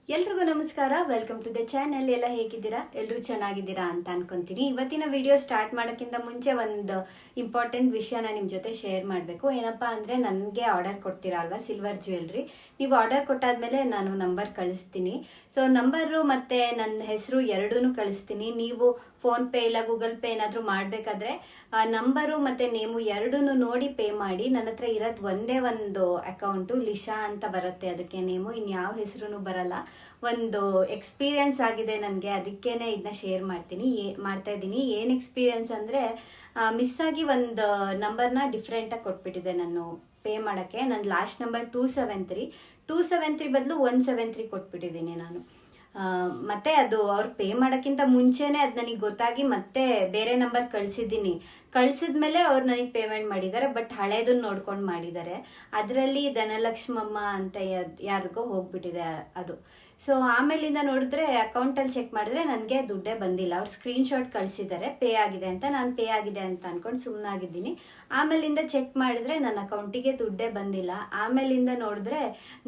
ಎಲ್ರಿಗೂ ನಮಸ್ಕಾರ. Welcome to the channel. ಎಲ್ಲ ಹೇಗಿದ್ದೀರಾ? ಎಲ್ಲರೂ ಚೆನ್ನಾಗಿದ್ದೀರಾ ಅಂತ ಅನ್ಕೊಂತೀನಿ. ಇವತ್ತಿನ ವಿಡಿಯೋ ಸ್ಟಾರ್ಟ್ ಮಾಡೋಕ್ಕಿಂತ ಮುಂಚೆ ಒಂದು ಇಂಪಾರ್ಟೆಂಟ್ ವಿಷಯನ ನಿಮ್ಮ ಜೊತೆ ಶೇರ್ ಮಾಡಬೇಕು. ಏನಪ್ಪಾ ಅಂದರೆ, ನನಗೆ ಆರ್ಡರ್ ಕೊಡ್ತೀರಾ ಅಲ್ವಾ ಸಿಲ್ವರ್ ಜ್ಯುವೆಲ್ರಿ. ನೀವು ಆರ್ಡರ್ ಕೊಟ್ಟಾದ್ಮೇಲೆ ನಾನು ನಂಬರ್ ಕಳಿಸ್ತೀನಿ. ಸೊ ನಂಬರು ಮತ್ತು ನನ್ನ ಹೆಸರು ಎರಡೂ ಕಳಿಸ್ತೀನಿ. ನೀವು ಫೋನ್ಪೇ ಇಲ್ಲ ಗೂಗಲ್ ಪೇ ಏನಾದರೂ ಮಾಡಬೇಕಾದ್ರೆ ನಂಬರು ಮತ್ತು ನೇಮು ಎರಡೂ ನೋಡಿ ಪೇ ಮಾಡಿ. ನನ್ನ ಹತ್ರ ಇರೋದು ಒಂದೇ ಒಂದು ಅಕೌಂಟು, ಲಿಶಾ ಅಂತ ಬರುತ್ತೆ ಅದಕ್ಕೆ ನೇಮು, ಇನ್ಯಾವ ಹೆಸರು ಬರಲ್ಲ. ಒಂದು ಎಕ್ಸ್ಪೀರಿಯನ್ಸ್ ಆಗಿದೆ ನನಗೆ, ಅದಕ್ಕೇನೆ ಇದನ್ನ ಶೇರ್ ಮಾಡ್ತಾ ಇದ್ದೀನಿ. ಏನು ಎಕ್ಸ್ಪೀರಿಯನ್ಸ್ ಅಂದರೆ, ಮಿಸ್ ಆಗಿ ಒಂದು ನಂಬರ್ನ ಡಿಫ್ರೆಂಟಾಗಿ ಕೊಟ್ಬಿಟ್ಟಿದೆ ನಾನು ಪೇ ಮಾಡೋಕ್ಕೆ. ನನ್ನ ಲಾಸ್ಟ್ ನಂಬರ್ 273 ಬದಲು 173 ಕೊಟ್ಬಿಟ್ಟಿದ್ದೀನಿ ನಾನು. ಮತ್ತೆ ಅದು ಅವ್ರು ಪೇ ಮಾಡೋಕ್ಕಿಂತ ಮುಂಚೆನೆ ಅದು ನನಗೆ ಗೊತ್ತಾಗಿ ಮತ್ತೆ ಬೇರೆ ನಂಬರ್ ಕಳಿಸಿದ್ಮೇಲೆ ಅವ್ರು ನನಗೆ ಪೇಮೆಂಟ್ ಮಾಡಿದ್ದಾರೆ. ಬಟ್ ಹಳೇದನ್ನ ನೋಡ್ಕೊಂಡು ಮಾಡಿದ್ದಾರೆ. ಅದರಲ್ಲಿ ಧನಲಕ್ಷ್ಮಮ್ಮ ಅಂತ ಯಾರಿಗೋ ಹೋಗ್ಬಿಟ್ಟಿದೆ ಅದು. ಸೊ ಆಮೇಲಿಂದ ನೋಡಿದ್ರೆ ಅಕೌಂಟಲ್ಲಿ ಚೆಕ್ ಮಾಡಿದ್ರೆ ನನಗೆ ದುಡ್ಡೇ ಬಂದಿಲ್ಲ. ಅವ್ರು ಸ್ಕ್ರೀನ್ಶಾಟ್ ಕಳಿಸಿದ್ದಾರೆ ಪೇ ಆಗಿದೆ ಅಂತ. ನಾನು ಪೇ ಆಗಿದೆ ಅಂತ ಅನ್ಕೊಂಡು ಸುಮ್ಮನಾಗಿದ್ದೀನಿ. ಆಮೇಲಿಂದ ಚೆಕ್ ಮಾಡಿದ್ರೆ ನನ್ನ ಅಕೌಂಟಿಗೆ ದುಡ್ಡೇ ಬಂದಿಲ್ಲ. ಆಮೇಲಿಂದ ನೋಡಿದ್ರೆ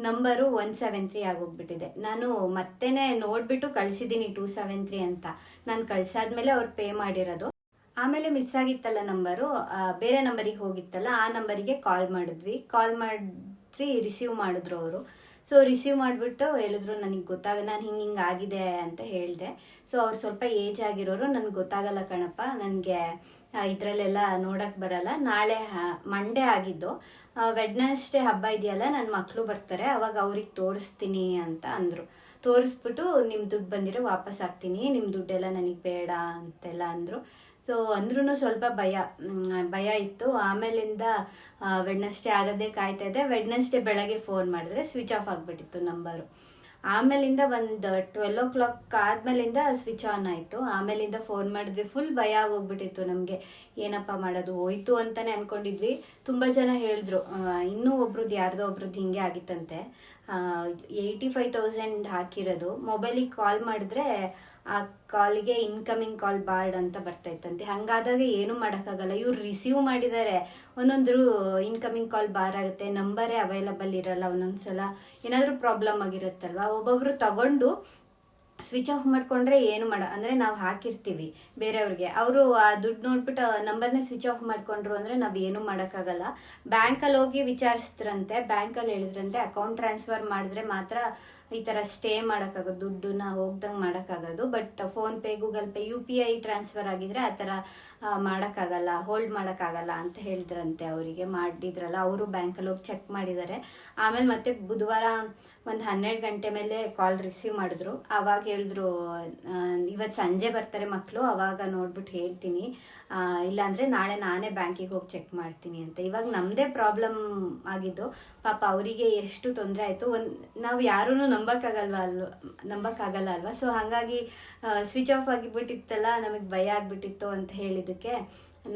ನಂಬರು 173 ಆಗೋಗ್ಬಿಟ್ಟಿದೆ. ನಾನು ಮತ್ತೇನೆ ನೋಡ್ಬಿಟ್ಟು ಕಳಿಸಿದ್ದೀನಿ 273 ಅಂತ. ನಾನು ಕಳ್ಸಾದ್ಮೇಲೆ ಅವ್ರು ಪೇ ಮಾಡಿರೋದು. ಆಮೇಲೆ ಮಿಸ್ ಆಗಿತ್ತಲ್ಲ ನಂಬರು, ಬೇರೆ ನಂಬರಿಗೆ ಹೋಗಿತ್ತಲ್ಲ, ಆ ನಂಬರಿಗೆ ಕಾಲ್ ಮಾಡಿದ್ವಿ. ರಿಸೀವ್ ಮಾಡಿದ್ರು ಅವರು. ಸೊ ರಿಸೀವ್ ಮಾಡಿಬಿಟ್ಟು ಹೇಳಿದ್ರು, ನನಗೆ ನಾನು ಹಿಂಗೆ ಆಗಿದೆ ಅಂತ ಹೇಳಿದೆ. ಸೊ ಅವ್ರು ಸ್ವಲ್ಪ ಏಜ್ ಆಗಿರೋರು. ನನಗೆ ಗೊತ್ತಾಗಲ್ಲ ಕಣಪ್ಪ, ನನಗೆ ಇದರಲ್ಲೆಲ್ಲ ನೋಡಕ್ಕೆ ಬರಲ್ಲ. ನಾಳೆ ಮಂಡೇ ಆಗಿದ್ದು, ವೆಡ್ನೆಸ್ಡೇ ಹಬ್ಬ ಇದೆಯಲ್ಲ, ನನ್ನ ಮಕ್ಕಳು ಬರ್ತಾರೆ, ಅವಾಗ ಅವ್ರಿಗೆ ತೋರಿಸ್ತೀನಿ ಅಂತ ಅಂದರು. ತೋರಿಸ್ಬಿಟ್ಟು ನಿಮ್ಮ ದುಡ್ಡು ಬಂದಿರೋ ವಾಪಸ್ ಹಾಕ್ತೀನಿ, ನಿಮ್ಮ ದುಡ್ಡೆಲ್ಲ ನನಗೆ ಬೇಡ ಅಂತೆಲ್ಲ ಅಂದರು. ಸೊ ಅಂದ್ರೂ ಸ್ವಲ್ಪ ಭಯ ಇತ್ತು. ಆಮೇಲಿಂದ ವೆಡ್ನೆಸ್ಡೇ ಆಗೋದೇ ಕಾಯ್ತಾ ಇದ್ದೆ. ವೆಡ್ನೆಸ್ಡೇ ಬೆಳಗ್ಗೆ ಫೋನ್ ಮಾಡಿದ್ರೆ ಸ್ವಿಚ್ ಆಫ್ ಆಗಿಬಿಟ್ಟಿತ್ತು ನಂಬರು. ಆಮೇಲಿಂದ ಒಂದು 12 o'clock ಆದ್ಮೇಲಿಂದ ಸ್ವಿಚ್ ಆನ್ ಆಯಿತು. ಆಮೇಲಿಂದ ಫೋನ್ ಮಾಡಿದ್ವಿ. ಫುಲ್ ಭಯ ಆಗೋಗ್ಬಿಟ್ಟಿತ್ತು ನಮಗೆ. ಏನಪ್ಪ ಮಾಡೋದು, ಹೋಯ್ತು ಅಂತಾನೆ ಅನ್ಕೊಂಡಿದ್ವಿ. ತುಂಬ ಜನ ಹೇಳಿದ್ರು, ಇನ್ನೂ ಯಾರ್ದೋ ಒಬ್ರದ್ದು ಹಿಂಗೆ ಆಗಿತ್ತಂತೆ. 85,000 ಹಾಕಿರೋದು. ಮೊಬೈಲಿಗೆ ಕಾಲ್ ಮಾಡಿದ್ರೆ ಆ ಕಾಲಿಗೆ ಇನ್ಕಮಿಂಗ್ ಕಾಲ್ ಬಾರ್ಡ್ ಅಂತ ಬರ್ತಾಯಿತ್ತಂತೆ. ಹಂಗಾದಾಗ ಏನು ಮಾಡೋಕ್ಕಾಗಲ್ಲ. ಇವ್ರು ರಿಸೀವ್ ಮಾಡಿದ್ದಾರೆ, ಒಂದೊಂದು ಇನ್ಕಮಿಂಗ್ ಕಾಲ್ ಬಾರ್ ಆಗುತ್ತೆ, ನಂಬರೇ ಅವೈಲಬಲ್ ಇರಲ್ಲ. ಒಂದೊಂದ್ಸಲ ಏನಾದರೂ ಪ್ರಾಬ್ಲಮ್ ಆಗಿರುತ್ತಲ್ವ. ಒಬ್ಬೊಬ್ರು ತಗೊಂಡು ಸ್ವಿಚ್ ಆಫ್ ಮಾಡ್ಕೊಂಡ್ರೆ ಏನು ಅಂದರೆ ನಾವು ಹಾಕಿರ್ತೀವಿ ಬೇರೆಯವ್ರಿಗೆ, ಅವರು ಆ ದುಡ್ಡು ನೋಡ್ಬಿಟ್ಟು ನಂಬರ್ನೇ ಸ್ವಿಚ್ ಆಫ್ ಮಾಡ್ಕೊಂಡ್ರು ಅಂದರೆ ನಾವು ಏನು ಮಾಡೋಕ್ಕಾಗಲ್ಲ. ಬ್ಯಾಂಕಲ್ಲಿ ಹೋಗಿ ವಿಚಾರಿಸಿದ್ರಂತೆ. ಬ್ಯಾಂಕಲ್ಲಿ ಹೇಳಿದ್ರಂತೆ ಅಕೌಂಟ್ ಟ್ರಾನ್ಸ್ಫರ್ ಮಾಡಿದ್ರೆ ಮಾತ್ರ ಈ ಥರ ಸ್ಟೇ ಮಾಡೋಕ್ಕಾಗೋದು, ದುಡ್ಡನ್ನ ಹೋಗ್ದಂಗೆ ಮಾಡೋಕ್ಕಾಗೋದು. But PhonePe, Google Pay, UPI transfer ಆಗಿದ್ರೆ ಆ ಥರ ಮಾಡೋಕ್ಕಾಗಲ್ಲ, ಹೋಲ್ಡ್ ಮಾಡೋಕ್ಕಾಗಲ್ಲ ಅಂತ ಹೇಳಿದ್ರಂತೆ. ಅವರಿಗೆ ಮಾಡಿದ್ರಲ್ಲ, ಅವರು ಬ್ಯಾಂಕಲ್ಲಿ ಹೋಗಿ ಚೆಕ್ ಮಾಡಿದ್ದಾರೆ. ಆಮೇಲೆ ಮತ್ತೆ ಬುಧವಾರ ಒಂದು 12 ಗಂಟೆ ಮೇಲೆ ಕಾಲ್ ರಿಸೀವ್ ಮಾಡಿದ್ರು. ಆವಾಗ ಹೇಳಿದ್ರು, ಇವತ್ತು ಸಂಜೆ ಬರ್ತಾರೆ ಮಕ್ಕಳು, ಆವಾಗ ನೋಡ್ಬಿಟ್ಟು ಹೇಳ್ತೀನಿ, ಇಲ್ಲಾಂದರೆ ನಾಳೆ ನಾನೇ ಬ್ಯಾಂಕಿಗೆ ಹೋಗಿ ಚೆಕ್ ಮಾಡ್ತೀನಿ ಅಂತ. ಇವಾಗ ನಮ್ಮದೇ ಪ್ರಾಬ್ಲಮ್ ಆಗಿದ್ದು. ಪಾಪ ಅವರಿಗೆ ಎಷ್ಟು ತೊಂದರೆ ಆಯಿತು. ನಾವು ಯಾರೂ ನಂಬಕ್ಕಾಗಲ್ಲ ಅಲ್ವಾ. ಸೊ ಹಾಗಾಗಿ ಸ್ವಿಚ್ ಆಫ್ ಆಗಿಬಿಟ್ಟಿತ್ತಲ್ಲ, ನಮಗೆ ಭಯ ಆಗಿಬಿಟ್ಟಿತ್ತು ಅಂತ ಹೇಳಿದ್ದಕ್ಕೆ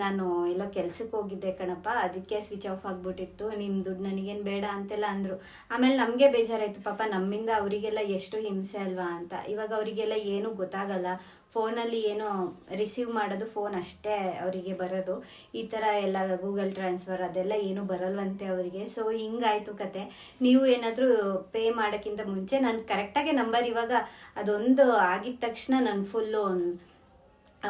ನಾನು ಎಲ್ಲೋ ಕೆಲ್ಸಕ್ಕೆ ಹೋಗಿದ್ದೆ ಕಣಪ್ಪ, ಅದಕ್ಕೆ ಸ್ವಿಚ್ ಆಫ್ ಆಗಿಬಿಟ್ಟಿತ್ತು, ನಿಮ್ಮ ದುಡ್ಡು ನನಗೇನು ಬೇಡ ಅಂತೆಲ್ಲ ಅಂದರು. ಆಮೇಲೆ ನಮಗೆ ಬೇಜಾರಾಯಿತು. ಪಾಪ ನಮ್ಮಿಂದ ಅವರಿಗೆಲ್ಲ ಎಷ್ಟು ಹಿಂಸೆ ಅಲ್ವಾ ಅಂತ. ಇವಾಗ ಅವರಿಗೆಲ್ಲ ಏನೂ ಗೊತ್ತಾಗಲ್ಲ. ಫೋನಲ್ಲಿ ಏನೋ ರಿಸೀವ್ ಮಾಡೋದು, ಫೋನ್ ಅಷ್ಟೇ ಅವರಿಗೆ ಬರೋದು. ಈ ಥರ ಎಲ್ಲ ಗೂಗಲ್ ಟ್ರಾನ್ಸ್ಫರ್ ಅದೆಲ್ಲ ಏನೂ ಬರಲ್ವಂತೆ ಅವರಿಗೆ. ಸೊ ಹಿಂಗಾಯಿತು ಕತೆ. ನೀವು ಏನಾದರೂ ಪೇ ಮಾಡೋಕ್ಕಿಂತ ಮುಂಚೆ ನಾನು ಕರೆಕ್ಟಾಗಿ ನಂಬರ್, ಇವಾಗ ಅದೊಂದು ಆಗಿದ ತಕ್ಷಣ ನಾನು ಫುಲ್ಲು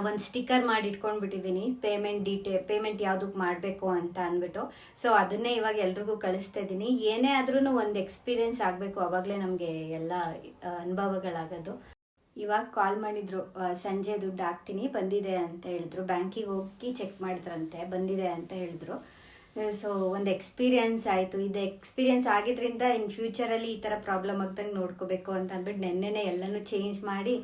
ಒಂದು ಸ್ಟಿಕ್ಕರ್ ಮಾಡಿ ಇಟ್ಕೊಂಡ್ಬಿಟ್ಟಿದ್ದೀನಿ, ಪೇಮೆಂಟ್ ಯಾವುದಕ್ಕೆ ಮಾಡಬೇಕು ಅಂತ ಅಂದ್ಬಿಟ್ಟು. ಸೊ ಅದನ್ನೇ ಇವಾಗ ಎಲ್ರಿಗೂ ಕಳಿಸ್ತಾ ಇದ್ದೀನಿ. ಏನೇ ಆದ್ರೂ ಒಂದು ಎಕ್ಸ್ಪೀರಿಯೆನ್ಸ್ ಆಗಬೇಕು, ಆವಾಗಲೇ ನಮಗೆ ಎಲ್ಲ ಅನುಭವಗಳಾಗೋದು. ಇವಾಗ ಕಾಲ್ ಮಾಡಿದ್ರು, ಸಂಜೆ ದುಡ್ಡು ಹಾಕ್ತೀನಿ ಬಂದಿದೆ ಅಂತ ಹೇಳಿದ್ರು. ಬ್ಯಾಂಕಿಗೆ ಹೋಗಿ ಚೆಕ್ ಮಾಡಿದ್ರಂತೆ, ಬಂದಿದೆ ಅಂತ ಹೇಳಿದ್ರು. ಸೊ ಒಂದು ಎಕ್ಸ್ಪೀರಿಯನ್ಸ್ ಆಯಿತು. ಇದು ಎಕ್ಸ್ಪೀರಿಯನ್ಸ್ ಆಗಿದ್ರಿಂದ ಇನ್ ಫ್ಯೂಚರಲ್ಲಿ ಈ ಥರ ಪ್ರಾಬ್ಲಮ್ ಆಗ್ದಂಗೆ ನೋಡ್ಕೋಬೇಕು ಅಂತ ಅಂದ್ಬಿಟ್ಟು ನೆನ್ನೆನೇ ಎಲ್ಲನೂ ಚೇಂಜ್ ಮಾಡಿ,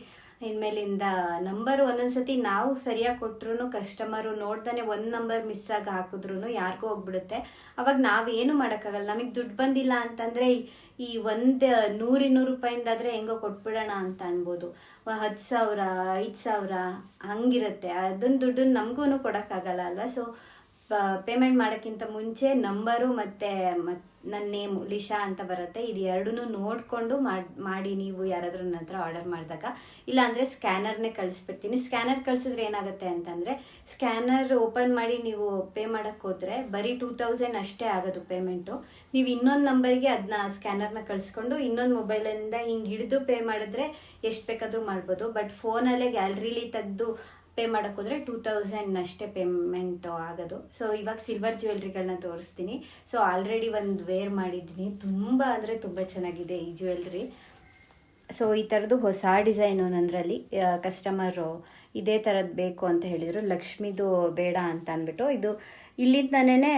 ಇನ್ಮೇಲಿಂದ ನಂಬರು ಒಂದೊಂದ್ಸತಿ ನಾವು ಸರಿಯಾಗಿ ಕೊಟ್ಟರು ಕಸ್ಟಮರು ನೋಡ್ದಾನೆ ಒಂದು ನಂಬರ್ ಮಿಸ್ ಆಗಿ ಹಾಕಿದ್ರು ಯಾರಿಗೂ ಹೋಗ್ಬಿಡುತ್ತೆ. ಅವಾಗ ನಾವೇನು ಮಾಡೋಕ್ಕಾಗಲ್ಲ. ನಮಗೆ ದುಡ್ಡು ಬಂದಿಲ್ಲ ಅಂತಂದರೆ ಈ 100-200 ರೂಪಾಯಿಂದಾದರೆ ಹೆಂಗೋ ಕೊಟ್ಬಿಡೋಣ ಅಂತ ಅನ್ಬೋದು. 10,000 5,000 ಹಂಗಿರುತ್ತೆ. ಅದನ್ನ ದುಡ್ಡನ್ನು ನಮಗೂ ಕೊಡೋಕ್ಕಾಗಲ್ಲ ಅಲ್ವಾ. ಸೊ ಪೇಮೆಂಟ್ ಮಾಡೋಕ್ಕಿಂತ ಮುಂಚೆ ನಂಬರು ಮತ್ತು ನನ್ನ ನೇಮು ಲಿಶಾ ಅಂತ ಬರುತ್ತೆ. ಇದು ಎರಡನ್ನೂ ನೋಡಿಕೊಂಡು ಮಾಡಿ ನೀವು ಯಾರಾದರೂ ನನ್ನ ಹತ್ರ ಆರ್ಡರ್ ಮಾಡಿದಾಗ, ಇಲ್ಲಾಂದರೆ ಸ್ಕ್ಯಾನರ್ನೇ ಕಳಿಸ್ಬಿಡ್ತೀನಿ. ಸ್ಕ್ಯಾನರ್ ಕಳಿಸಿದ್ರೆ ಏನಾಗುತ್ತೆ ಅಂತಂದರೆ, ಸ್ಕ್ಯಾನರ್ ಓಪನ್ ಮಾಡಿ ನೀವು ಪೇ ಮಾಡೋಕ್ಕೆ ಹೋದರೆ ಬರೀ 2000 ಅಷ್ಟೇ ಆಗೋದು ಪೇಮೆಂಟು. ನೀವು ಇನ್ನೊಂದು ನಂಬರಿಗೆ ಅದನ್ನ ಸ್ಕ್ಯಾನರ್ನ ಕಳಿಸ್ಕೊಂಡು ಇನ್ನೊಂದು ಮೊಬೈಲಿಂದ ಹಿಂಗೆ ಹಿಡಿದು ಪೇ ಮಾಡಿದ್ರೆ ಎಷ್ಟು ಬೇಕಾದರೂ ಮಾಡ್ಬೋದು. ಬಟ್ ಫೋನಲ್ಲೇ ಗ್ಯಾಲರಿಲಿ ತೆಗೆದು ಪೇ ಮಾಡೋಕ್ಕೆ ಹೋದರೆ 2000 ಅಷ್ಟೇ ಪೇಮೆಂಟು ಆಗೋದು. ಸೊ ಇವಾಗ ಸಿಲ್ವರ್ ಜ್ಯುವೆಲ್ರಿಗಳನ್ನ ತೋರಿಸ್ತೀನಿ. ಸೊ ಆಲ್ರೆಡಿ ಒಂದು ವೇರ್ ಮಾಡಿದ್ದೀನಿ, ತುಂಬ ಅಂದರೆ ತುಂಬ ಚೆನ್ನಾಗಿದೆ ಈ ಜ್ಯುವೆಲ್ರಿ. ಸೊ ಈ ಥರದ್ದು ಹೊಸ ಡಿಸೈನು ನನ್ನರಲ್ಲಿ ಕಸ್ಟಮರು ಇದೇ ಥರದ್ದು ಬೇಕು ಅಂತ ಹೇಳಿದರು. ಲಕ್ಷ್ಮಿದು ಬೇಡ ಅಂತ ಅಂದ್ಬಿಟ್ಟು, ಇದು ಇಲ್ಲಿಂದನೇ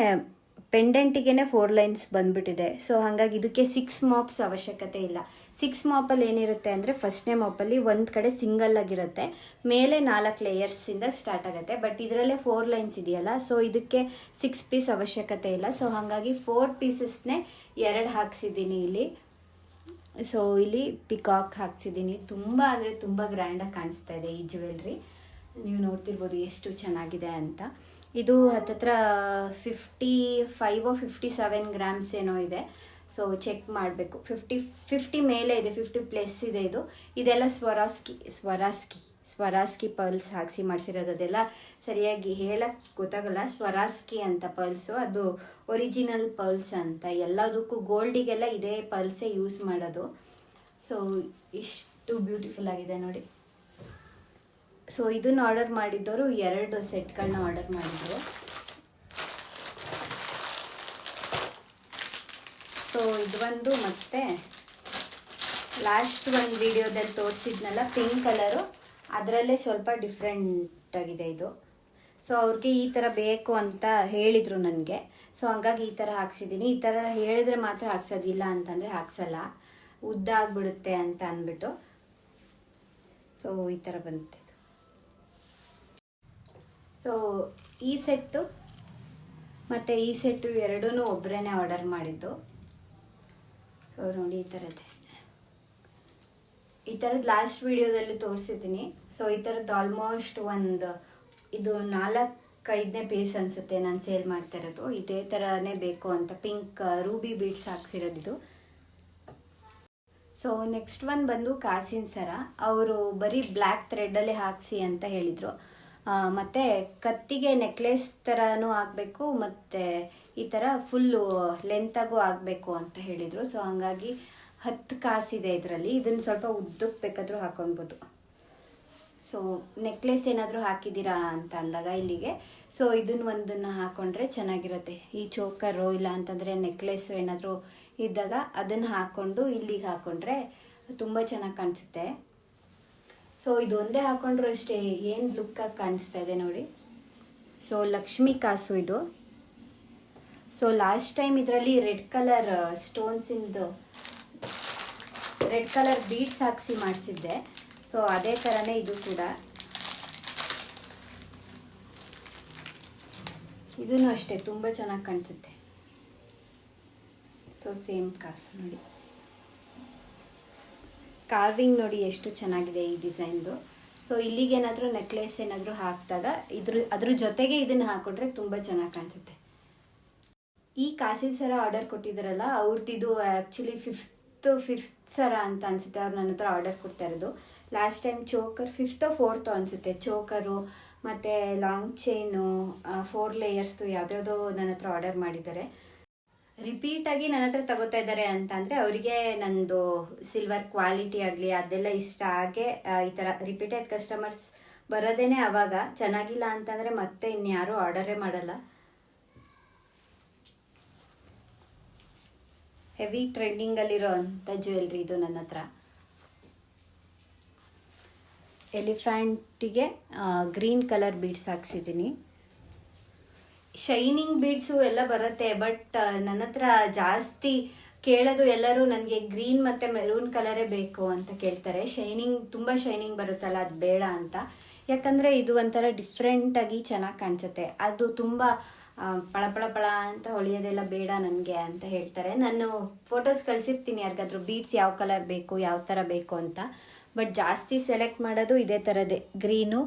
ಪೆಂಡೆಂಟಿಗೆ 4 ಲೈನ್ಸ್ ಬಂದ್ಬಿಟ್ಟಿದೆ. ಸೊ ಹಾಗಾಗಿ ಇದಕ್ಕೆ 6 ಮಾಪ್ಸ್ ಅವಶ್ಯಕತೆ ಇಲ್ಲ. 6 ಮಾಪಲ್ಲಿ ಏನಿರುತ್ತೆ ಅಂದರೆ, ಫಸ್ಟ್ನೇ ಮಾಪಲ್ಲಿ ಒಂದು ಕಡೆ ಸಿಂಗಲ್ ಆಗಿರುತ್ತೆ, ಮೇಲೆ 4 ಲೇಯರ್ಸಿಂದ ಸ್ಟಾರ್ಟ್ ಆಗುತ್ತೆ. ಬಟ್ ಇದರಲ್ಲೇ 4 ಲೈನ್ಸ್ ಇದೆಯಲ್ಲ, ಸೊ ಇದಕ್ಕೆ 6 ಪೀಸ್ ಅವಶ್ಯಕತೆ ಇಲ್ಲ. ಸೊ ಹಾಗಾಗಿ 4 ಪೀಸಸ್ನೇ 2 ಹಾಕ್ಸಿದ್ದೀನಿ ಇಲ್ಲಿ. ಸೊ ಇಲ್ಲಿ ಪಿಕಾಕ್ ಹಾಕ್ಸಿದ್ದೀನಿ. ತುಂಬ ಅಂದರೆ ತುಂಬ ಗ್ರ್ಯಾಂಡಾಗಿ ಕಾಣಿಸ್ತಾ ಇದೆ ಈ ಜ್ಯುವೆಲ್ರಿ. ನೀವು ನೋಡ್ತಿರ್ಬೋದು ಎಷ್ಟು ಚೆನ್ನಾಗಿದೆ ಅಂತ. ಇದು ಹತ್ತತ್ರ 57 ಗ್ರಾಮ್ಸ್ ಏನೋ ಇದೆ. ಸೊ ಚೆಕ್ ಮಾಡಬೇಕು. 50 ಮೇಲೆ ಇದೆ, 50 ಪ್ಲಸ್ ಇದೆ. ಇದೆಲ್ಲ ಸ್ವರಾಸ್ಕಿ ಪರ್ಲ್ಸ್ ಹಾಕ್ಸಿ ಮಾಡಿಸಿರೋದು. ಅದೆಲ್ಲ ಸರಿಯಾಗಿ ಹೇಳಕ್ಕೆ ಗೊತ್ತಾಗಲ್ಲ. ಸ್ವರಾಸ್ಕಿ ಅಂತ ಪರ್ಲ್ಸು, ಅದು ಒರಿಜಿನಲ್ ಪರ್ಲ್ಸ್ ಅಂತ. ಎಲ್ಲದಕ್ಕೂ ಗೋಲ್ಡಿಗೆಲ್ಲ ಇದೇ ಪರ್ಲ್ಸೇ ಯೂಸ್ ಮಾಡೋದು. ಸೊ ಇಷ್ಟು ಬ್ಯೂಟಿಫುಲ್ ಆಗಿದೆ ನೋಡಿ. ಸೊ ಇದನ್ನು ಆರ್ಡರ್ ಮಾಡಿದ್ದವರು 2 ಸೆಟ್ಗಳನ್ನ ಆರ್ಡರ್ ಮಾಡಿದ್ರು. ಸೊ ಇದು ಒಂದು, ಮತ್ತೆ ಲಾಸ್ಟ್ ಒಂದು ವಿಡಿಯೋದಲ್ಲಿ ತೋರಿಸಿದ್ನಲ್ಲ ಪಿಂಕ್ ಕಲರು, ಅದರಲ್ಲೇ ಸ್ವಲ್ಪ ಡಿಫ್ರೆಂಟ್ ಆಗಿದೆ ಇದು. ಸೊ ಅವ್ರಿಗೆ ಈ ಥರ ಬೇಕು ಅಂತ ಹೇಳಿದರು ನನಗೆ. ಸೊ ಹಂಗಾಗಿ ಈ ಥರ ಹಾಕ್ಸಿದ್ದೀನಿ. ಈ ಥರ ಹೇಳಿದ್ರೆ ಮಾತ್ರ ಹಾಕ್ಸೋದಿಲ್ಲ ಅಂತಂದರೆ ಹಾಕ್ಸಲ್ಲ, ಉದ್ದ ಆಗಿಬಿಡುತ್ತೆ ಅಂತ ಅಂದ್ಬಿಟ್ಟು. ಸೊ ಈ ಥರ ಬಂತೆ. ಸೊ ಈ ಸೆಟ್ಟು ಮತ್ತು ಈ ಸೆಟ್ಟು ಎರಡೂ ಒಬ್ಬರೇ ಆರ್ಡರ್ ಮಾಡಿದ್ದು. ಸೊ ನೋಡಿ ಈ ಥರದ್ದು ಲಾಸ್ಟ್ ವಿಡಿಯೋದಲ್ಲಿ ತೋರಿಸಿದ್ದೀನಿ. ಸೊ ಈ ಥರದ್ದು ಆಲ್ಮೋಸ್ಟ್ ಇದು 4-5ನೇ ಪೀಸ್ ಅನಿಸುತ್ತೆ ನಾನು ಸೇಲ್ ಮಾಡ್ತಾ ಇರೋದು. ಇದೇ ಥರನೇ ಬೇಕು ಅಂತ ಪಿಂಕ್ ರೂಬಿ ಬೀಡ್ಸ್ ಹಾಕ್ಸಿರೋದು. ಸೊ ನೆಕ್ಸ್ಟ್ ಒನ್ ಬಂದು ಕಾಸಿನ ಸರ. ಅವರು ಬರೀ ಬ್ಲ್ಯಾಕ್ ಥ್ರೆಡ್ಡಲ್ಲೇ ಹಾಕಿಸಿ ಅಂತ ಹೇಳಿದರು. ಮತ್ತು ಕತ್ತಿಗೆ ನೆಕ್ಲೆಸ್ ಥರನೂ ಆಗಬೇಕು, ಮತ್ತು ಈ ಥರ ಫುಲ್ಲು ಲೆಂತಾಗೂ ಆಗಬೇಕು ಅಂತ ಹೇಳಿದರು. ಸೊ ಹಾಗಾಗಿ 10 ಕಾಸಿದೆ ಇದರಲ್ಲಿ. ಇದನ್ನು ಸ್ವಲ್ಪ ಉದ್ದಕ್ಕೆ ಬೇಕಾದರೂ ಹಾಕೊಳ್ಬೋದು. ಸೊ ನೆಕ್ಲೆಸ್ ಏನಾದರೂ ಹಾಕಿದ್ದೀರಾ ಅಂತ ಅಂದಾಗ ಇಲ್ಲಿಗೆ, ಸೊ ಇದನ್ನು ಒಂದನ್ನು ಹಾಕ್ಕೊಂಡ್ರೆ ಚೆನ್ನಾಗಿರುತ್ತೆ. ಈ ಚೋಕರು ಇಲ್ಲ ಅಂತಂದರೆ ನೆಕ್ಲೆಸ್ಸು ಏನಾದರೂ ಇದ್ದಾಗ ಅದನ್ನು ಹಾಕ್ಕೊಂಡು ಇಲ್ಲಿಗೆ ಹಾಕ್ಕೊಂಡ್ರೆ ತುಂಬ ಚೆನ್ನಾಗಿ ಕಾಣಿಸುತ್ತೆ. ಸೊ ಇದು ಒಂದೇ ಹಾಕ್ಕೊಂಡ್ರು ಅಷ್ಟೇ ಏನು ಲುಕ್ಕಾಗಿ ಕಾಣಿಸ್ತಾ ಇದೆ ನೋಡಿ. ಸೊ ಲಕ್ಷ್ಮಿ ಕಾಸು ಇದು. ಸೊ ಲಾಸ್ಟ್ ಟೈಮ್ ಇದರಲ್ಲಿ ರೆಡ್ ಕಲರ್ ಸ್ಟೋನ್ಸಿಂದು ರೆಡ್ ಕಲರ್ ಬೀಡ್ಸ್ ಹಾಕ್ಸಿ ಮಾಡಿಸಿದ್ದೆ. ಸೊ ಅದೇ ಥರನೇ ಇದು ಕೂಡ. ಇದೂ ಅಷ್ಟೇ ತುಂಬ ಚೆನ್ನಾಗಿ ಕಾಣಿಸುತ್ತೆ. ಸೊ ಸೇಮ್ ಕಾಸು ನೋಡಿ, ಕಾರ್ವಿಂಗ್ ನೋಡಿ ಎಷ್ಟು ಚೆನ್ನಾಗಿದೆ ಈ ಡಿಸೈನ್ದು. ಸೊ ಇಲ್ಲಿಗೇನಾದರೂ ನೆಕ್ಲೆಸ್ ಏನಾದರೂ ಹಾಕಿದಾಗ ಅದ್ರ ಜೊತೆಗೆ ಇದನ್ನು ಹಾಕ್ಕೊಂಡ್ರೆ ತುಂಬ ಚೆನ್ನಾಗಿ ಕಾಣಿಸುತ್ತೆ. ಈ ಕಾಸಿನ ಸರ ಆರ್ಡರ್ ಕೊಟ್ಟಿದ್ದಾರಲ್ಲ, ಅವ್ರದ್ದು ಆ್ಯಕ್ಚುಲಿ ಫಿಫ್ತ್ ಸರ ಅಂತ ಅನಿಸುತ್ತೆ. ಅವ್ರು ನನ್ನ ಹತ್ರ ಆರ್ಡರ್ ಕೊಡ್ತಾ ಇರೋದು. Last time choker 5th or 4th ಅನಿಸುತ್ತೆ. ಚೋಕರು ಮತ್ತು ಲಾಂಗ್ ಚೈನು 4 ಲೇಯರ್ಸ್ದು ಯಾವುದ್ಯಾವುದೋ ನನ್ನ ಹತ್ರ ಆರ್ಡರ್ ಮಾಡಿದ್ದಾರೆ. ರಿಪೀಟಾಗಿ ನನ್ನ ಹತ್ರ ತಗೋತಾ ಇದ್ದಾರೆ ಅಂತ ಅಂದರೆ ಅವರಿಗೆ ನಂದು ಸಿಲ್ವರ್ ಕ್ವಾಲಿಟಿ ಆಗಲಿ ಅದೆಲ್ಲ ಇಷ್ಟ ಆಗೇ ಈ ಥರ ರಿಪೀಟೆಡ್ ಕಸ್ಟಮರ್ಸ್ ಬರೋದೇನೆ ಆವಾಗ. ಚೆನ್ನಾಗಿಲ್ಲ ಅಂತಂದರೆ ಮತ್ತೆ ಇನ್ಯಾರೂ ಆರ್ಡರೇ ಮಾಡಲ್ಲ. ಹೆವಿ ಟ್ರೆಂಡಿಂಗಲ್ಲಿರೋ ಅಂಥ ಜ್ಯುವೆಲ್ರಿ ಇದು ನನ್ನ ಹತ್ರ. ಎಲಿಫೆಂಟಿಗೆ ಗ್ರೀನ್ ಕಲರ್ ಬೀಡ್ಸ್ ಹಾಕ್ಸಿದ್ದೀನಿ. ಶೈನಿಂಗ್ ಬೀಡ್ಸು ಎಲ್ಲ ಬರುತ್ತೆ, ಬಟ್ ನನ್ನ ಹತ್ರ ಜಾಸ್ತಿ ಕೇಳೋದು ಎಲ್ಲರೂ ನನಗೆ ಗ್ರೀನ್ ಮತ್ತು ಮೆರೂನ್ ಕಲರೇ ಬೇಕು ಅಂತ ಕೇಳ್ತಾರೆ. ತುಂಬ ಶೈನಿಂಗ್ ಬರುತ್ತಲ್ಲ ಅದು ಬೇಡ ಅಂತ. ಯಾಕಂದರೆ ಇದು ಒಂಥರ ಡಿಫ್ರೆಂಟಾಗಿ ಚೆನ್ನಾಗಿ ಕಾಣಿಸುತ್ತೆ. ಅದು ತುಂಬ ಪಳ ಅಂತ ಹೊಳೆಯೋದೆಲ್ಲ ಬೇಡ ನನಗೆ ಅಂತ ಹೇಳ್ತಾರೆ. ನಾನು ಫೋಟೋಸ್ ಕಳಿಸಿರ್ತೀನಿ ಯಾರಿಗಾದ್ರೂ ಬೀಡ್ಸ್ ಯಾವ ಕಲರ್ ಬೇಕು ಯಾವ ಥರ ಬೇಕು ಅಂತ. ಬಟ್ ಜಾಸ್ತಿ ಸೆಲೆಕ್ಟ್ ಮಾಡೋದು ಇದೇ ಥರದೇ ಗ್ರೀನು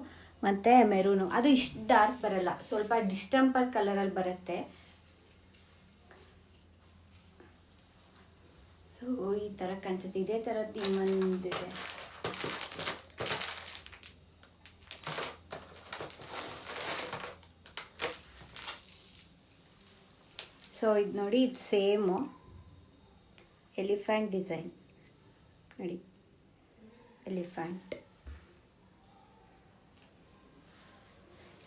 ಮತ್ತು ಮೆರೂನು. ಅದು ಇಷ್ಟು ಡಾರ್ಕ್ ಬರಲ್ಲ, ಸ್ವಲ್ಪ ಡಿಸ್ಟೆಂಪರ್ ಕಲರಲ್ಲಿ ಬರುತ್ತೆ. ಸೊ ಈ ಥರ ಕಾಣಿಸುತ್ತೆ. ಇದೇ ಥರದ್ದು ಇನ್ನೊಂದಿದೆ. ಸೊ ಇದು ನೋಡಿ, ಇದು ಸೇಮು ಎಲಿಫೆಂಟ್ ಡಿಸೈನ್ ನೋಡಿ, ಎಲಿಫೆಂಟ್.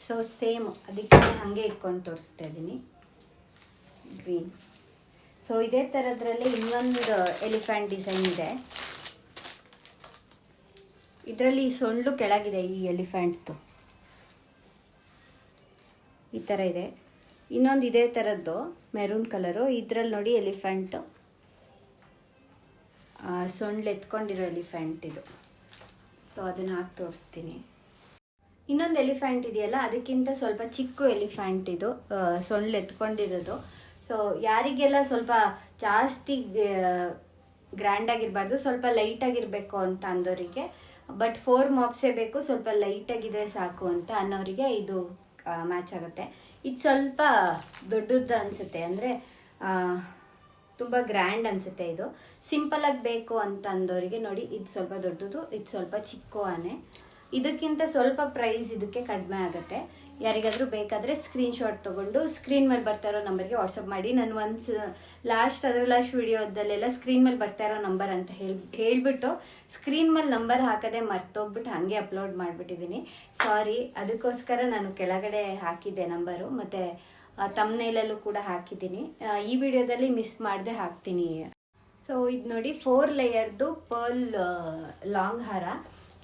ಸೊ ಸೇಮ್ ಅದಕ್ಕೆ ಹಾಗೆ ಇಟ್ಕೊಂಡು ತೋರಿಸ್ತಾ ಇದ್ದೀನಿ, ಗ್ರೀನ್. ಸೊ ಇದೇ ಥರದ್ರಲ್ಲಿ ಇನ್ನೊಂದು ಎಲಿಫೆಂಟ್ ಡಿಸೈನ್ ಇದೆ. ಇದರಲ್ಲಿ ಸೊಂಡ್ಲು ಕೆಳಗಿದೆ ಈ ಎಲಿಫೆಂಟ್ದು, ಈ ಥರ ಇದೆ. ಇನ್ನೊಂದು ಇದೇ ಥರದ್ದು ಮೆರೂನ್ ಕಲರು. ಇದರಲ್ಲಿ ನೋಡಿ ಎಲಿಫೆಂಟು, ಸೊಂಡ್ಲು ಎತ್ಕೊಂಡಿರೋ ಎಲಿಫೆಂಟ್ ಇದು. ಸೊ ಅದನ್ನು ಹಾಕಿ ತೋರಿಸ್ತೀನಿ. ಇನ್ನೊಂದು ಎಲಿಫೆಂಟ್ ಇದೆಯಲ್ಲ, ಅದಕ್ಕಿಂತ ಸ್ವಲ್ಪ ಚಿಕ್ಕ ಎಲಿಫೆಂಟ್ ಇದು, ಸೊಂಡ್ಲು ಎತ್ಕೊಂಡಿರೋದು. ಸೊ ಯಾರಿಗೆಲ್ಲ ಸ್ವಲ್ಪ ಜಾಸ್ತಿ ಗ್ರ್ಯಾಂಡಾಗಿರಬಾರ್ದು, ಸ್ವಲ್ಪ ಲೈಟಾಗಿರಬೇಕು ಅಂತ ಅಂದವರಿಗೆ, ಬಟ್ 4 ಮಾಪ್ಸೇ ಬೇಕು, ಸ್ವಲ್ಪ ಲೈಟಾಗಿದ್ರೆ ಸಾಕು ಅಂತ ಅನ್ನೋರಿಗೆ ಇದು ಮ್ಯಾಚ್ ಆಗುತ್ತೆ. ಇದು ಸ್ವಲ್ಪ ದೊಡ್ಡದು ಅನಿಸುತ್ತೆ, ಅಂದರೆ ತುಂಬ ಗ್ರ್ಯಾಂಡ್ ಅನಿಸುತ್ತೆ. ಇದು ಸಿಂಪಲಾಗಿ ಬೇಕು ಅಂತ ಅಂದವರಿಗೆ ನೋಡಿ, ಇದು ಸ್ವಲ್ಪ ದೊಡ್ಡದು, ಇದು ಸ್ವಲ್ಪ ಚಿಕ್ಕ ಆನೆ. ಇದಕ್ಕಿಂತ ಸ್ವಲ್ಪ ಪ್ರೈಸ್ ಇದಕ್ಕೆ ಕಡಿಮೆ ಆಗುತ್ತೆ. ಯಾರಿಗಾದರೂ ಬೇಕಾದರೆ ಸ್ಕ್ರೀನ್ಶಾಟ್ ತೊಗೊಂಡು ಸ್ಕ್ರೀನ್ ಮೇಲೆ ಬರ್ತಾ ಇರೋ ನಂಬರ್ಗೆ ವಾಟ್ಸಪ್ ಮಾಡಿ. ನಾನು ಲಾಸ್ಟ್ ವಿಡಿಯೋದಲ್ಲೆಲ್ಲ ಸ್ಕ್ರೀನ್ ಮೇಲೆ ಬರ್ತಾ ಇರೋ ನಂಬರ್ ಅಂತ ಹೇಳಿಬಿಟ್ಟು ಸ್ಕ್ರೀನ್ ಮೇಲೆ ನಂಬರ್ ಹಾಕದೆ ಮರ್ತೋಗ್ಬಿಟ್ಟು ಹಾಗೆ ಅಪ್ಲೋಡ್ ಮಾಡಿಬಿಟ್ಟಿದ್ದೀನಿ. ಸಾರಿ, ಅದಕ್ಕೋಸ್ಕರ ನಾನು ಕೆಳಗಡೆ ಹಾಕಿದ್ದೆ ನಂಬರು, ಮತ್ತು ತಮ್ನೇಲಲ್ಲೂ ಕೂಡ ಹಾಕಿದ್ದೀನಿ. ಈ ವಿಡಿಯೋದಲ್ಲಿ ಮಿಸ್ ಮಾಡದೆ ಹಾಕ್ತೀನಿ. ಸೊ ಇದು ನೋಡಿ, 4 ಲೇಯರ್ದು ಪರ್ಲ್ ಲಾಂಗ್ ಹಾರ.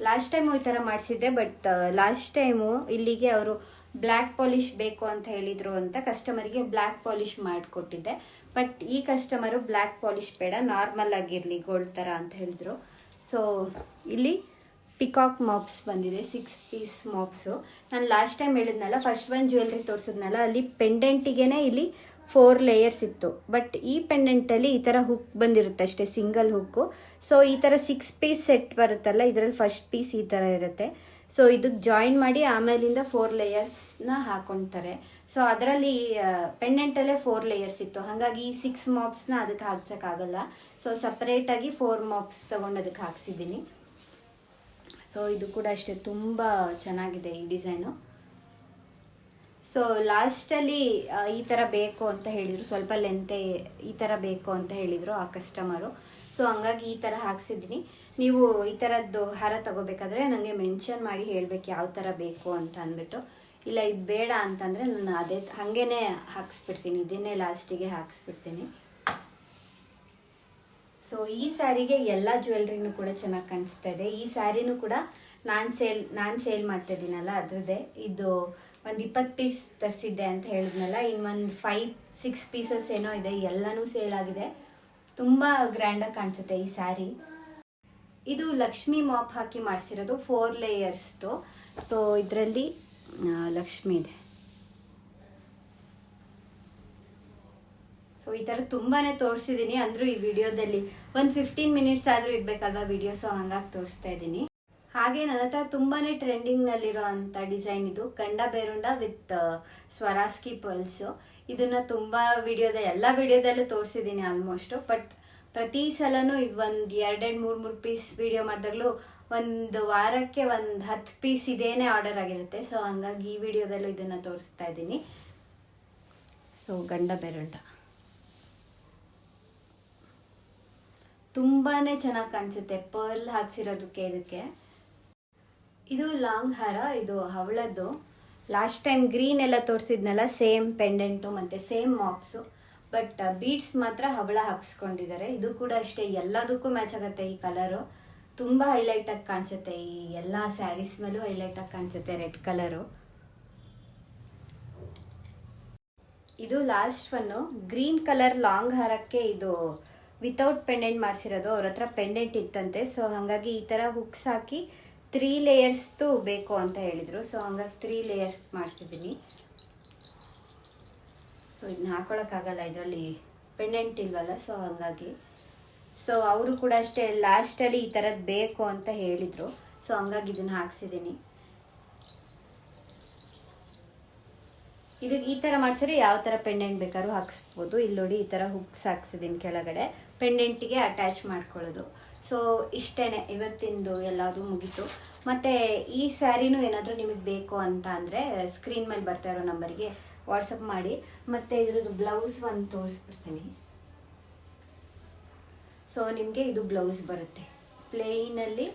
ಲಾಸ್ಟ್ ಟೈಮು ಈ ಥರ ಮಾಡಿಸಿದ್ದೆ, ಬಟ್ ಲಾಸ್ಟ್ ಟೈಮು ಇಲ್ಲಿಗೆ ಅವರು ಬ್ಲ್ಯಾಕ್ ಪಾಲಿಶ್ ಬೇಕು ಅಂತ ಹೇಳಿದರು ಅಂತ ಕಸ್ಟಮರಿಗೆ ಬ್ಲ್ಯಾಕ್ ಪಾಲಿಶ್ ಮಾಡಿಕೊಟ್ಟಿದ್ದೆ. ಬಟ್ ಈ ಕಸ್ಟಮರು ಬ್ಲ್ಯಾಕ್ ಪಾಲಿಶ್ ಬೇಡ, ನಾರ್ಮಲ್ ಆಗಿರಲಿ ಗೋಲ್ಡ್ ಥರ ಅಂತ ಹೇಳಿದರು. ಸೊ ಇಲ್ಲಿ ಪಿಕಾಕ್ ಮಾಪ್ಸ್ ಬಂದಿದೆ, 6 ಪೀಸ್ ಮಾಪ್ಸು. ನಾನು ಲಾಸ್ಟ್ ಟೈಮ್ ಹೇಳಿದ್ನಲ್ಲ, ಫಸ್ಟ್ ಒನ್ ಜ್ಯುವೆಲ್ರಿ ತೋರಿಸಿದ್ನಲ್ಲ, ಅಲ್ಲಿ ಪೆಂಡೆಂಟಿಗೆ ಇಲ್ಲಿ 4 ಲೇಯರ್ಸ್ ಇತ್ತು. ಬಟ್ ಈ ಪೆಂಡೆಂಟಲ್ಲಿ ಈ ಥರ ಹುಕ್ ಬಂದಿರುತ್ತೆ ಅಷ್ಟೇ, ಸಿಂಗಲ್ ಹುಕ್ಕು. ಸೊ ಈ ಥರ 6 ಪೀಸ್ ಸೆಟ್ ಬರುತ್ತಲ್ಲ, ಇದರಲ್ಲಿ ಫಸ್ಟ್ ಪೀಸ್ ಈ ಥರ ಇರುತ್ತೆ. ಸೊ ಇದಕ್ಕೆ ಜಾಯಿನ್ ಮಾಡಿ ಆಮೇಲಿಂದ 4 ಲೇಯರ್ಸ್ನ ಹಾಕೊಳ್ತಾರೆ. ಸೊ ಅದರಲ್ಲಿ ಪೆಂಡೆಂಟಲ್ಲೇ 4 ಲೇಯರ್ಸ್ ಇತ್ತು, ಹಾಗಾಗಿ 6 ಮಾಪ್ಸ್ನ ಅದಕ್ಕೆ ಹಾಕ್ಸೋಕ್ಕಾಗಲ್ಲ. ಸೊ ಸಪ್ರೇಟಾಗಿ 4 ಮಾಪ್ಸ್ ತೊಗೊಂಡು ಅದಕ್ಕೆ ಹಾಕ್ಸಿದ್ದೀನಿ. ಸೊ ಇದು ಕೂಡ ಅಷ್ಟೇ, ತುಂಬ ಚೆನ್ನಾಗಿದೆ ಈ ಡಿಸೈನು. ಸೊ ಲಾಸ್ಟಲ್ಲಿ ಈ ಥರ ಬೇಕು ಅಂತ ಹೇಳಿದರು, ಸ್ವಲ್ಪ ಲೆಂತೆ ಈ ಥರ ಬೇಕು ಅಂತ ಹೇಳಿದರು ಆ ಕಸ್ಟಮರು. ಸೊ ಹಂಗಾಗಿ ಈ ಥರ ಹಾಕ್ಸಿದ್ದೀನಿ. ನೀವು ಈ ಥರದ್ದು ಹಾರ ತಗೋಬೇಕಾದ್ರೆ ನನಗೆ ಮೆನ್ಷನ್ ಮಾಡಿ ಹೇಳಬೇಕು ಯಾವ ಥರ ಬೇಕು ಅಂತ ಅಂದ್ಬಿಟ್ಟು. ಇಲ್ಲ ಇದು ಬೇಡ ಅಂತಂದರೆ ನಾನು ಅದೇ ಹಾಗೇ ಹಾಕ್ಸ್ಬಿಡ್ತೀನಿ, ಇದನ್ನೇ ಲಾಸ್ಟಿಗೆ ಹಾಕ್ಸ್ಬಿಡ್ತೀನಿ. ಸೊ ಈ ಸ್ಯಾರಿಗೆ ಎಲ್ಲ ಜ್ಯುವೆಲ್ರಿನೂ ಕೂಡ ಚೆನ್ನಾಗಿ ಕಾಣಿಸ್ತಾ ಇದೆ. ಈ ಸ್ಯಾರಿನೂ ಕೂಡ ನಾನು ಸೇಲ್ ಮಾಡ್ತಾ ಇದ್ದೀನಲ್ಲ ಅದರದ್ದೇ. ಇದು ಒಂದು 20 ಪೀಸ್ ತರಿಸಿದ್ದೆ ಅಂತ ಹೇಳಿದ್ನಲ್ಲ, ಇನ್ನೊಂದು 5-6 ಪೀಸಸ್ ಏನೋ ಇದೆ, ಎಲ್ಲನೂ ಸೇಲ್ ಆಗಿದೆ. ತುಂಬ ಗ್ರ್ಯಾಂಡಾಗಿ ಕಾಣಿಸುತ್ತೆ ಈ ಸ್ಯಾರಿ. ಇದು ಲಕ್ಷ್ಮಿ ಮಾಪ್ ಹಾಕಿ ಮಾಡಿಸಿರೋದು, 4 ಲೇಯರ್ಸ್ದು. ಸೊ ಇದರಲ್ಲಿ ಲಕ್ಷ್ಮಿ ಇದೆ. ಸೊ ಈ ಥರ ತುಂಬಾ ತೋರಿಸಿದ್ದೀನಿ, ಅಂದರೂ ಈ ವಿಡಿಯೋದಲ್ಲಿ ಒಂದು 15 ಮಿನಿಟ್ಸ್ ಆದರೂ ಇಡಬೇಕಲ್ವಾ ವಿಡಿಯೋ, ಸೊ ಹಂಗಾಗಿ ತೋರಿಸ್ತಾ ಇದ್ದೀನಿ. ಹಾಗೆ ನನ್ನ ಹತ್ರ ತುಂಬಾ ಟ್ರೆಂಡಿಂಗ್ನಲ್ಲಿರೋ ಅಂಥ ಡಿಸೈನ್ ಇದು, ಗಂಡ ಬೇರುಂಡ ವಿತ್ ಸ್ವರಾಸ್ಕಿ ಪರ್ಲ್ಸು. ಇದನ್ನು ತುಂಬ ಎಲ್ಲ ವಿಡಿಯೋದಲ್ಲೂ ತೋರಿಸಿದ್ದೀನಿ ಆಲ್ಮೋಸ್ಟು. ಬಟ್ ಪ್ರತಿ ಸಲನೂ ಇದು ಒಂದು 2-3 ಪೀಸ್ ವಿಡಿಯೋ ಮಾಡಿದಾಗಲೂ ಒಂದು ವಾರಕ್ಕೆ ಒಂದು 10 ಪೀಸ್ ಇದೇನೇ ಆರ್ಡರ್ ಆಗಿರುತ್ತೆ. ಸೊ ಹಂಗಾಗಿ ಈ ವಿಡಿಯೋದಲ್ಲೂ ಇದನ್ನು ತೋರಿಸ್ತಾ ಇದ್ದೀನಿ. ಸೊ ಗಂಡ ಬೇರುಂಡ ತುಂಬಾ ಚೆನ್ನಾಗಿ ಕಾಣಿಸುತ್ತೆ ಪರ್ಲ್ ಹಾಕ್ಸಿರೋದಕ್ಕೆ. ಇದಕ್ಕೆ ಇದು ಲಾಂಗ್ ಹಾರ, ಇದು ಹವಳದ್ದು. ಲಾಸ್ಟ್ ಟೈಮ್ ಗ್ರೀನ್ ಎಲ್ಲ ತೋರಿಸಿದ್ನಲ್ಲ, ಸೇಮ್ ಪೆಂಡೆಂಟು ಮತ್ತು ಸೇಮ್ ಮಾಪ್ಸು. ಬಟ್ ಬೀಡ್ಸ್ ಮಾತ್ರ ಹವಳ ಹಾಕ್ಸ್ಕೊಂಡಿದ್ದಾರೆ. ಇದು ಕೂಡ ಅಷ್ಟೇ, ಎಲ್ಲದಕ್ಕೂ ಮ್ಯಾಚ್ ಆಗುತ್ತೆ ಈ ಕಲರು. ತುಂಬ ಹೈಲೈಟಾಗಿ ಕಾಣಿಸುತ್ತೆ, ಈ ಎಲ್ಲ ಸ್ಯಾರೀಸ್ ಮೇಲೂ ಹೈಲೈಟಾಗಿ ಕಾಣಿಸುತ್ತೆ ರೆಡ್ ಕಲರು. ಇದು last one, green colour long ಹಾರಕ್ಕೆ ಇದು ವಿತೌಟ್ ಪೆಂಡೆಂಟ್ ಮಾಡಿಸಿರೋದು. ಅವ್ರ ಹತ್ರ ಪೆಂಡೆಂಟ್ ಇತ್ತಂತೆ. ಸೊ ಹಾಗಾಗಿ ಈ ಥರ ಹುಕ್ಸ್ ಹಾಕಿ 3 ಲೇಯರ್ಸ್ದು ಬೇಕು ಅಂತ ಹೇಳಿದರು. ಸೊ ಹಂಗಾಗಿ 3 ಲೇಯರ್ಸ್ ಮಾಡಿಸಿದ್ದೀನಿ. ಸೊ ಇದನ್ನ ಹಾಕೊಳ್ಳೋಕ್ಕಾಗಲ್ಲ, ಇದರಲ್ಲಿ ಪೆಂಡೆಂಟ್ ಇಲ್ವಲ್ಲ, ಸೊ ಹಾಗಾಗಿ. ಸೊ ಅವರು ಕೂಡ ಅಷ್ಟೇ ಲಾಸ್ಟಲ್ಲಿ ಈ ಥರದ್ದು ಬೇಕು ಅಂತ ಹೇಳಿದರು. ಸೊ ಹಂಗಾಗಿ ಇದನ್ನು ಹಾಕ್ಸಿದ್ದೀನಿ. ಇದು ಈ ಥರ ಮಾಡಿಸಿದ್ರೆ ಯಾವ ಥರ ಪೆಂಡೆಂಟ್ ಬೇಕಾದ್ರೂ ಹಾಕಿಸ್ಬೋದು. ಇಲ್ಲಿ ನೋಡಿ ಈ ಥರ ಹುಕ್ಸ್ ಹಾಕ್ಸಿದ್ದೀನಿ ಕೆಳಗಡೆ, ಪೆಂಡೆಂಟಿಗೆ ಅಟ್ಯಾಚ್ ಮಾಡ್ಕೊಳ್ಳೋದು. ಸೊ ಇಷ್ಟೇ ಇವತ್ತಿಂದು ಎಲ್ಲದು ಮುಗೀತು. ಮತ್ತು ಈ ಸ್ಯಾರಿನೂ ಏನಾದರೂ ನಿಮಗೆ ಬೇಕು ಅಂತ ಅಂದರೆ ಸ್ಕ್ರೀನ್ ಮೇಲೆ ಬರ್ತಾ ಇರೋ ನಂಬರಿಗೆ ವಾಟ್ಸಪ್ ಮಾಡಿ. ಮತ್ತು ಇದ್ರದ್ದು ಬ್ಲೌಸ್ ಒಂದು ತೋರಿಸ್ಬಿಡ್ತೀನಿ. ಸೊ ನಿಮಗೆ ಇದು ಬ್ಲೌಸ್ ಬರುತ್ತೆ ಪ್ಲೇನಲ್ಲಿ,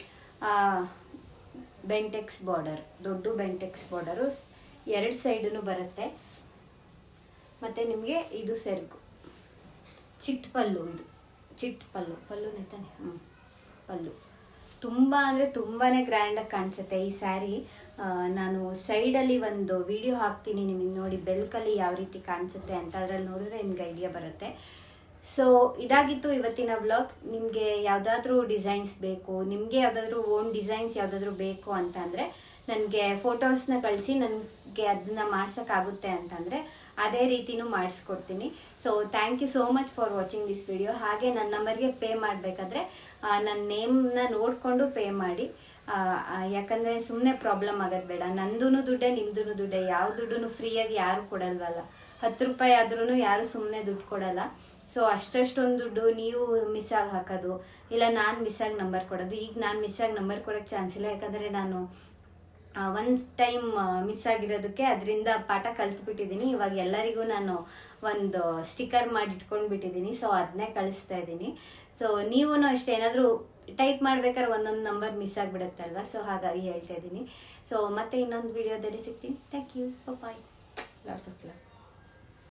ಬೆಂಟೆಕ್ಸ್ ಬಾರ್ಡರ್, ದೊಡ್ಡ ಬೆಂಟೆಕ್ಸ್ ಬಾರ್ಡರು 2 ಸೈಡೂ ಬರುತ್ತೆ. ಮತ್ತು ನಿಮಗೆ ಇದು ಸೆರಗು, ಚಿಟ್ ಪಲ್ಲು, ಇದು ಚಿಟ್ ಪಲ್ಲುನೇ ತಾನೆ? ಪಲ್ಲು ತುಂಬ ಅಂದರೆ ತುಂಬಾ ಗ್ರ್ಯಾಂಡಾಗಿ ಕಾಣಿಸುತ್ತೆ ಈ ಸ್ಯಾರಿ. ನಾನು ಸೈಡಲ್ಲಿ ಒಂದು ವಿಡಿಯೋ ಹಾಕ್ತೀನಿ ನಿಮಗೆ, ನೋಡಿ ಬೆಲ್ಕಲ್ಲಿ ಯಾವ ರೀತಿ ಕಾಣಿಸುತ್ತೆ ಅಂತ. ಅದರಲ್ಲಿ ನೋಡಿದ್ರೆ ನಿಮ್ಗೆ ಐಡಿಯಾ ಬರುತ್ತೆ. ಸೊ ಇದಾಗಿತ್ತು ಇವತ್ತಿನ ವ್ಲಾಗ್. ನಿಮಗೆ ಯಾವುದಾದ್ರೂ ಡಿಸೈನ್ಸ್ ಬೇಕು, ನಿಮಗೆ ಯಾವುದಾದ್ರೂ ಓನ್ ಡಿಸೈನ್ಸ್ ಯಾವುದಾದ್ರೂ ಬೇಕು ಅಂತ ಅಂದರೆ ನನಗೆ ಫೋಟೋಸ್ನ ಕಳಿಸಿ, ನನಗೆ ಅದನ್ನ ಮಾಡ್ಸೋಕ್ಕಾಗುತ್ತೆ ಅಂತಂದರೆ ಅದೇ ರೀತಿನೂ ಮಾಡಿಸ್ಕೊಡ್ತೀನಿ. So thank you so much for watching this video. ಹಾಗೆ ನನ್ನ ನಂಬರ್ಗೆ ಪೇ ಮಾಡಬೇಕಾದ್ರೆ ನನ್ನ ನೇಮ್ನ ನೋಡಿಕೊಂಡು ಪೇ ಮಾಡಿ. ಯಾಕಂದರೆ ಸುಮ್ಮನೆ ಪ್ರಾಬ್ಲಮ್ ಆಗೋದು ಬೇಡ. ನಂದೂ ದುಡ್ಡೇ, ನಿಮ್ಮದೂ ದುಡ್ಡೇ, ಯಾವ ದುಡ್ಡು ಫ್ರೀಯಾಗಿ ಯಾರು ಕೊಡಲ್ವಲ್ಲ. 10 ರೂಪಾಯಿ ಆದ್ರೂ ಯಾರು ಸುಮ್ಮನೆ ದುಡ್ಡು ಕೊಡಲ್ಲ. ಸೊ ಅಷ್ಟೊಂದು ದುಡ್ಡು ನೀವು ಮಿಸ್ ಆಗಿ ಹಾಕೋದು, ಇಲ್ಲ ನಾನು ಮಿಸ್ ಆಗಿ ನಂಬರ್ ಕೊಡೋದು. ಈಗ ನಾನು ಮಿಸ್ ಆಗಿ ನಂಬರ್ ಕೊಡೋಕ್ಕೆ ಚಾನ್ಸ್ ಇಲ್ಲ, ಯಾಕಂದರೆ ನಾನು ಒಂದು ಟೈಮ್ ಮಿಸ್ ಆಗಿರೋದಕ್ಕೆ ಅದರಿಂದ ಪಾಠ ಕಲ್ತ್ಬಿಟ್ಟಿದ್ದೀನಿ. ಇವಾಗ ಎಲ್ಲರಿಗೂ ನಾನು ಒಂದು ಸ್ಟಿಕ್ಕರ್ ಮಾಡಿ ಇಟ್ಕೊಂಡ್ಬಿಟ್ಟಿದ್ದೀನಿ. ಸೊ ಅದನ್ನೇ ಕಳಿಸ್ತಾ ಇದ್ದೀನಿ. ಸೊ ನೀವೂ ಅಷ್ಟೇ, ಏನಾದರೂ ಟೈಪ್ ಮಾಡ್ಬೇಕಾದ್ರೆ ಒಂದೊಂದು ನಂಬರ್ ಮಿಸ್ ಆಗಿಬಿಡುತ್ತಲ್ವ. ಸೊ ಹಾಗಾಗಿ ಹೇಳ್ತಾ ಇದ್ದೀನಿ. ಸೊ ಮತ್ತೆ ಇನ್ನೊಂದು ವಿಡಿಯೋದಲ್ಲಿ ಸಿಗ್ತೀನಿ. Thank you, bye, lots of love.